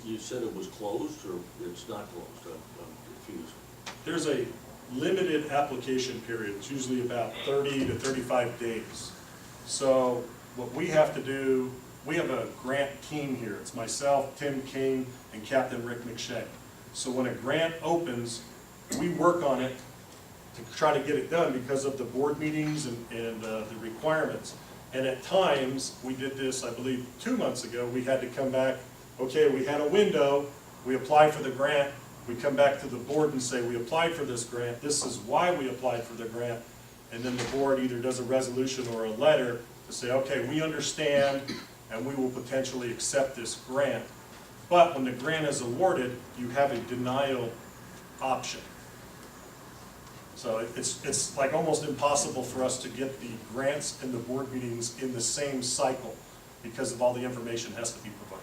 You said it was closed, or it's not closed? I'm confused. There's a limited application period. It's usually about 30 to 35 days. So what we have to do, we have a grant team here. It's myself, Tim King, and Captain Rick McShay. So when a grant opens, we work on it to try to get it done because of the board meetings and the requirements. And at times, we did this, I believe, 2 months ago, we had to come back, okay, we had a window, we applied for the grant, we come back to the board and say, we applied for this grant, this is why we applied for the grant, and then the board either does a resolution or a letter to say, okay, we understand, and we will potentially accept this grant. But when the grant is awarded, you have a denial option. So it's like almost impossible for us to get the grants and the board meetings in the same cycle because of all the information has to be provided.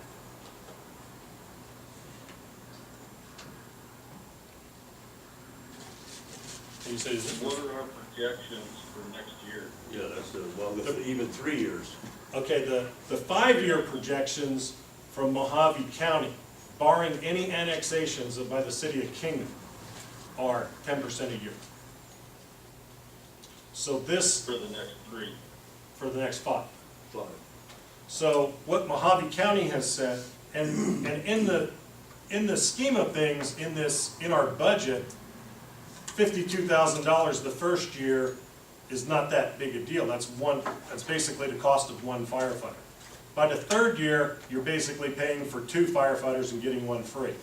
And you say, is What are our projections for next year? Yeah, that's even 3 years. okay, the 5-year projections from Mojave County, barring any annexations by the city of Kingman, are 10% a year. So this, For the next 3? for the next 5. 5. So what Mojave County has said, and in the scheme of things, in our budget, $52,000 the first year is not that big a deal. That's basically the cost of one firefighter. By the third year, you're basically paying for 2 firefighters and getting 1 free.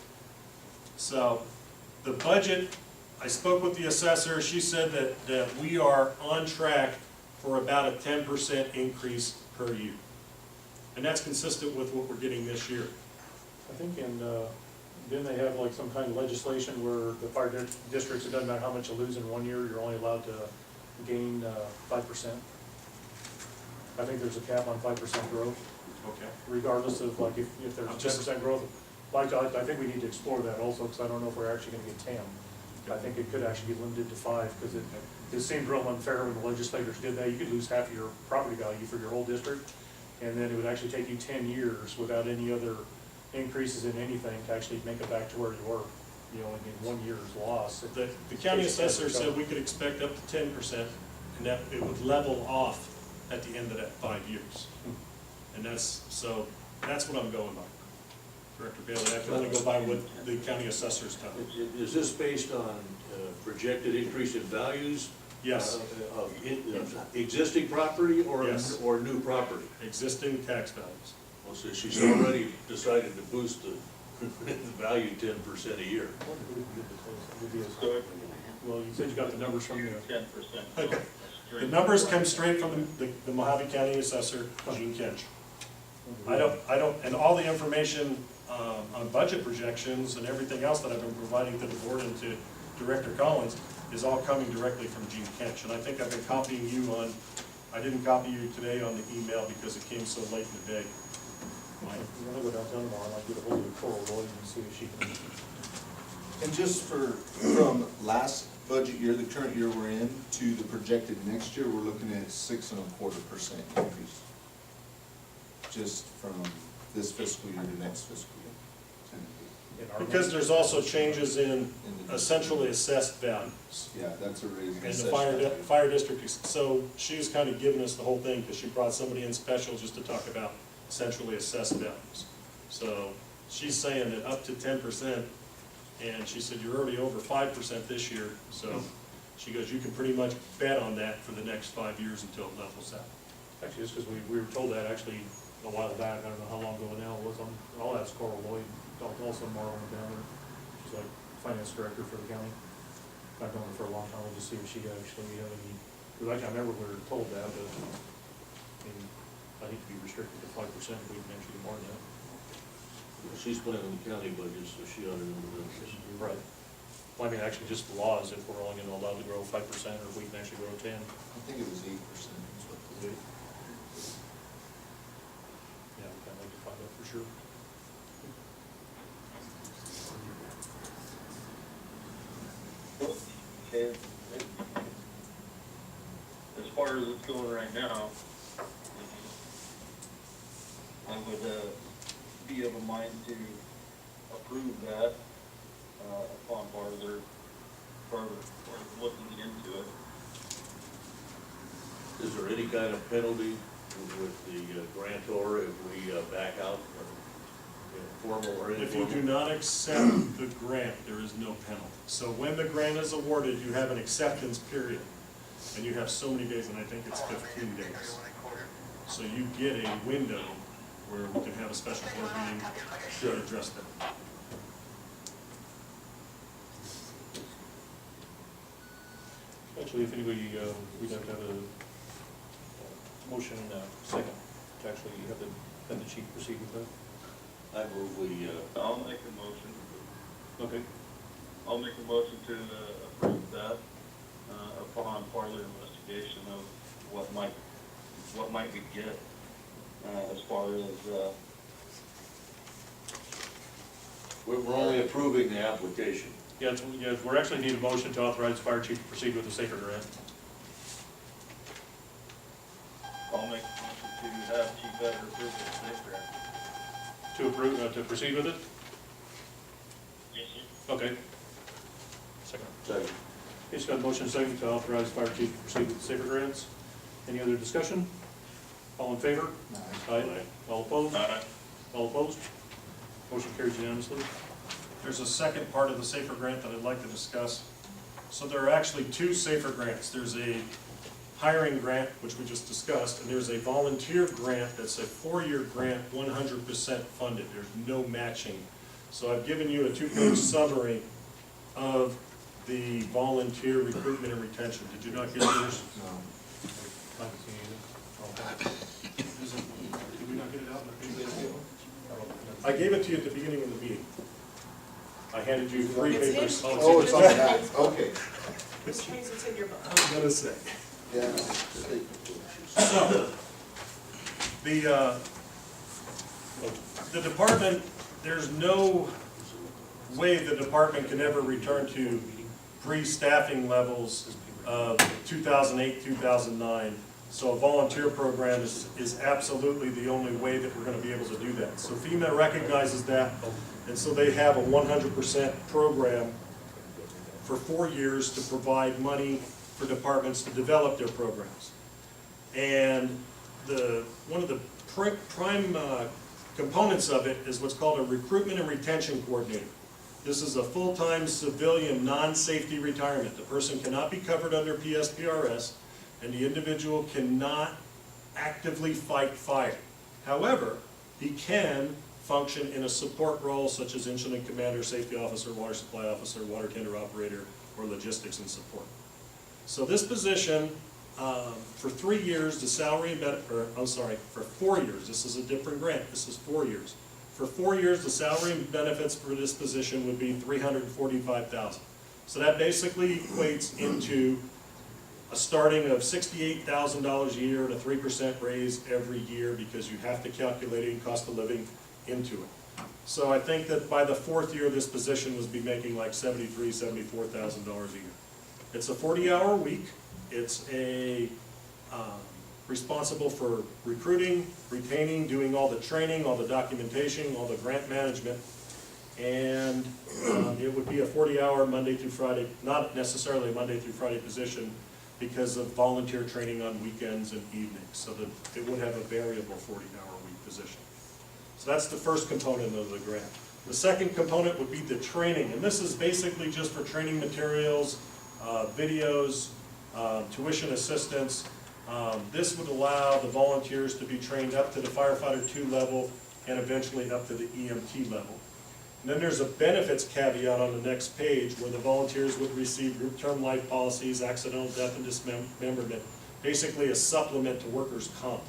So the budget, I spoke with the assessor, she said that we are on track for about a 10% increase per year. And that's consistent with what we're getting this year. I think didn't they have like some kind of legislation where the fire districts, it doesn't matter how much you lose in 1 year, you're only allowed to gain 5%? I think there's a cap on 5% growth, Okay. regardless of like if there's 10% growth. Like, I think we need to explore that also, because I don't know if we're actually gonna get 10. I think it could actually be limited to 5, because it seemed real unfair when the legislators did that. You could lose half of your property value for your whole district, and then it would actually take you 10 years without any other increases in anything to actually make it back to where you were, you know, in 1 year's loss. The county assessor said we could expect up to 10%, and that it would level off at the end of that 5 years. And that's what I'm going by. Director Bailey, I can only go by what the county assessors tell me. Is this based on projected increase in values? Yes. Of existing property or Yes. or new property? Existing tax values. Well, so she's already decided to boost the value 10% a year. So Well, you said you got the numbers from the, 10%. Okay. The numbers come straight from the Mojave County assessor, Gene Kinch. I don't, and all the information on budget projections and everything else that I've been providing to the board and to Director Collins is all coming directly from Gene Kinch. And I think I've been copying you on, I didn't copy you today on the email because it came so late in the day. you wanna go downtown tomorrow, and like get a hold of Coral Lloyd and see if she can. And just from last budget year, the current year we're in, to the projected next year, we're looking at 6.25% increase. Just from this fiscal year to next fiscal year. Because there's also changes in essentially assessed values. Yeah, that's a raise. And the fire district, so she's kind of given us the whole thing, because she brought somebody in special just to talk about centrally assessed values. So she's saying that up to 10%, and she said you're already over 5% this year, so she goes, you can pretty much bet on that for the next 5 years until it levels out. Actually, it's because we were told that actually a while back, I don't know how long ago now it was on, I'll ask Coral Lloyd, also Marlon down there. She's like, finance director for the county. I've known her for a long time, just see if she actually had any, because I remember we were told that, but, I mean, I hate to be restricted to 5%, we can actually do more than that. She's playing on the county budget, so she ought to know this. Right. Well, I mean, actually, just the laws, if we're only gonna allow to grow 5%, or if we can actually grow 10. I think it was 8% is what the. Yeah, we kind of like to find out for sure. Okay. As far as it's going right now, I would, be of a mind to approve that, upon further looking into it. Is there any kind of penalty with the grantor if we back out, or, formal or informal? If you do not accept the grant, there is no penalty. So when the grant is awarded, you have an acceptance period, and you have so many days, and I think it's 15 days. So you get a window where we can have a special board meeting to address that. Actually, if anybody, we'd have to have a motion second to actually have the chief proceed with that. I move we, I'll make a motion. Okay. I'll make a motion to approve that, upon further investigation of what might we get, as far as, we're only approving the application. Yeah, we're actually need a motion to authorize the fire chief to proceed with the safer grant. I'll make a motion to have Chief Editor approve the safe grant. To approve, to proceed with it? Yes, sir. Okay. Second. Second. Okay, so got a motion second to authorize the fire chief to proceed with the safer grants. Any other discussion? All in favor? Aye. All opposed? Aye. All opposed? Motion carries unanimously. There's a second part of the SAFER grant that I'd like to discuss. So there are actually two SAFER grants. There's a hiring grant, which we just discussed, and there's a volunteer grant that's a 4-year grant, 100% funded. There's no matching. So I've given you a 2-page summary of the volunteer recruitment and retention. Did you not get yours? No. Did we not get it out in the paper? I gave it to you at the beginning of the meeting. I handed you 3 It's papers. in- Oh, it's on that, okay. Which means it's in your book. I was gonna say. Yeah. So, the department, there's no way the department can ever return to pre-staffing levels of 2008, 2009. So a volunteer program is absolutely the only way that we're gonna be able to do that. So FEMA recognizes that, and so they have a 100% program for 4 years to provide money for departments to develop their programs. And one of the prime components of it is what's called a recruitment and retention coordinator. This is a full-time civilian non-safety retirement. The person cannot be covered under PSPRS, and the individual cannot actively fight fire. However, he can function in a support role such as incident commander, safety officer, water supply officer, water tender operator, or logistics and support. So this position, for 3 years, the salary, for 4 years, this is a different grant, this is 4 years. For 4 years, the salary and benefits for this position would be $345,000. So that basically equates into a starting of $68,000 a year and a 3% raise every year, because you have to calculate in cost of living into it. So I think that by the 4th year, this position was be making like $73,000, $74,000 a year. It's a 40-hour week. It's responsible for recruiting, retaining, doing all the training, all the documentation, all the grant management. And it would be a 40-hour Monday through Friday, not necessarily a Monday through Friday position, because of volunteer training on weekends and evenings, so that it would have a variable 40-hour week position. So that's the first component of the grant. The second component would be the training, and this is basically just for training materials, videos, tuition assistance. This would allow the volunteers to be trained up to the firefighter 2 level and eventually up to the EMT level. And then there's a benefits caveat on the next page where the volunteers would receive group term life policies, accidental death and dismemberment, basically a supplement to workers' comp.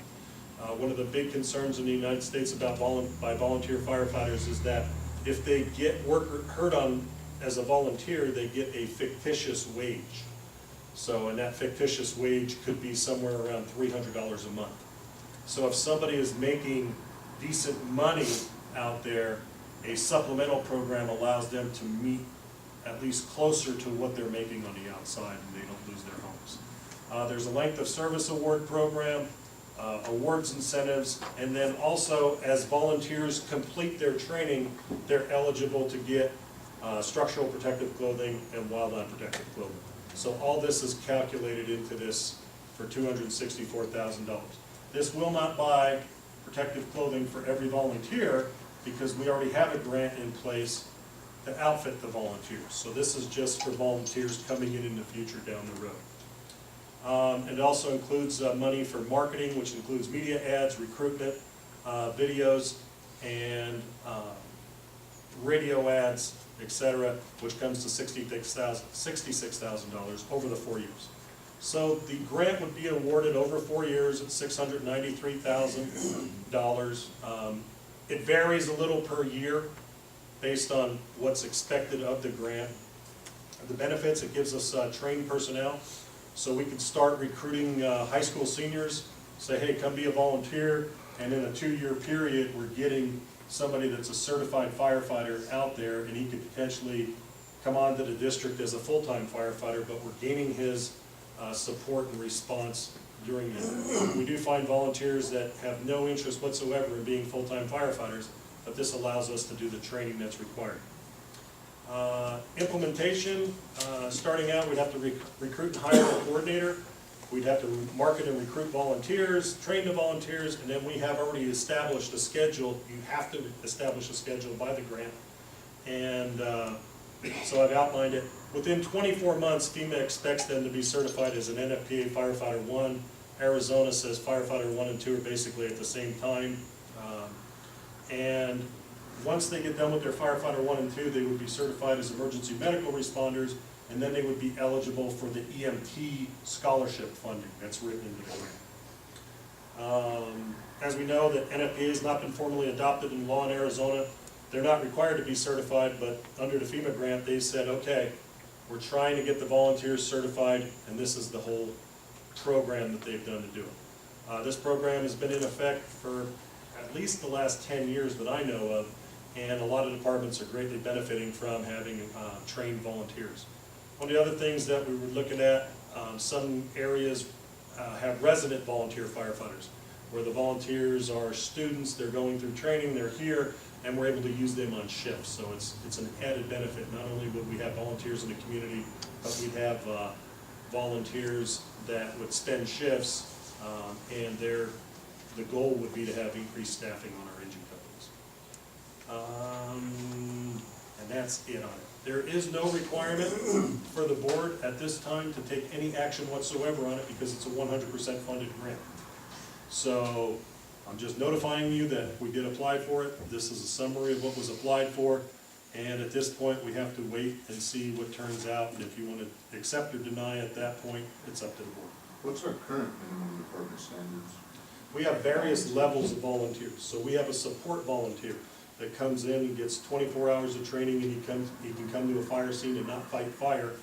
One of the big concerns in the United States about by volunteer firefighters is that if they get hurt on as a volunteer, they get a fictitious wage. So, and that fictitious wage could be somewhere around $300 a month. So if somebody is making decent money out there, a supplemental program allows them to meet at least closer to what they're making on the outside, and they don't lose their homes. There's a length of service award program, awards incentives, and then also as volunteers complete their training, they're eligible to get structural protective clothing and wildland protective clothing. So all this is calculated into this for $264,000. This will not buy protective clothing for every volunteer because we already have a grant in place to outfit the volunteers. So this is just for volunteers coming in the future down the road. It also includes money for marketing, which includes media ads, recruitment, videos, and radio ads, etc., which comes to $66,000 over the 4 years. So the grant would be awarded over 4 years at $693,000. It varies a little per year based on what's expected of the grant. The benefits, it gives us trained personnel. So we could start recruiting high school seniors, say, hey, come be a volunteer, and in a 2-year period, we're getting somebody that's a certified firefighter out there, and he could potentially come on to the district as a full-time firefighter, but we're gaining his support and response during the year. We do find volunteers that have no interest whatsoever in being full-time firefighters, but this allows us to do the training that's required. Implementation, starting out, we'd have to recruit and hire a coordinator. We'd have to market and recruit volunteers, train the volunteers, and then we have already established a schedule. You have to establish a schedule by the grant. And so I've outlined it. Within 24 months, FEMA expects them to be certified as an NFPA Firefighter 1. Arizona says Firefighter 1 and 2 are basically at the same time. And once they get done with their Firefighter 1 and 2, they would be certified as emergency medical responders, and then they would be eligible for the EMT scholarship funding that's written into the grant. As we know, that NFPA has not been formally adopted in law in Arizona. They're not required to be certified, but under the FEMA grant, they said, okay, we're trying to get the volunteers certified, and this is the whole program that they've done to do it. This program has been in effect for at least the last 10 years that I know of, and a lot of departments are greatly benefiting from having trained volunteers. One of the other things that we were looking at, some areas have resident volunteer firefighters, where the volunteers are students, they're going through training, they're here, and we're able to use them on shifts. So it's an added benefit. Not only would we have volunteers in the community, but we'd have volunteers that would spend shifts, and the goal would be to have increased staffing on our engine companies. And that's it on it. There is no requirement for the board at this time to take any action whatsoever on it because it's a 100% funded grant. So I'm just notifying you that we did apply for it. This is a summary of what was applied for. And at this point, we have to wait and see what turns out. And if you want to accept or deny at that point, it's up to the board. What's our current minimum department standards? We have various levels of volunteers. So we have a support volunteer that comes in and gets 24 hours of training, and he can come to a fire scene and not fight fire.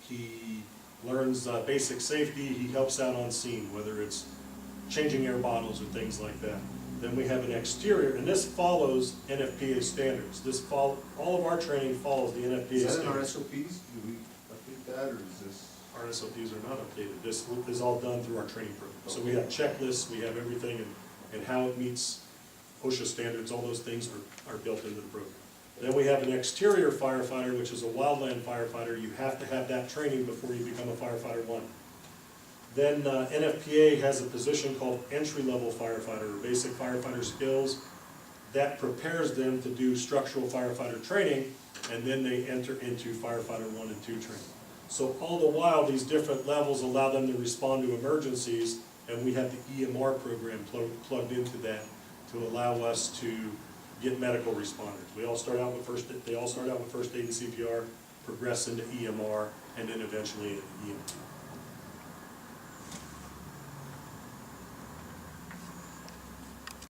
He learns basic safety. He helps out on scene, whether it's changing air bottles or things like that. Then we have an exterior, and this follows NFPA standards. All of our training follows the NFPA standards. Is that in our SOPs? Do we update that, or is this? Our SOPs are not updated. This is all done through our training program. So we have checklists, we have everything, and how it meets OSHA standards, all those things are built into the program. Then we have an exterior firefighter, which is a wildland firefighter. You have to have that training before you become a firefighter 1. Then NFPA has a position called entry-level firefighter, or basic firefighter skills. That prepares them to do structural firefighter training, and then they enter into firefighter 1 and 2 training. So all the while, these different levels allow them to respond to emergencies, and we have the EMR program plugged into that to allow us to get medical responders. We all start out with they all start out with first aid and CPR, progress into EMR, and then eventually into EMT.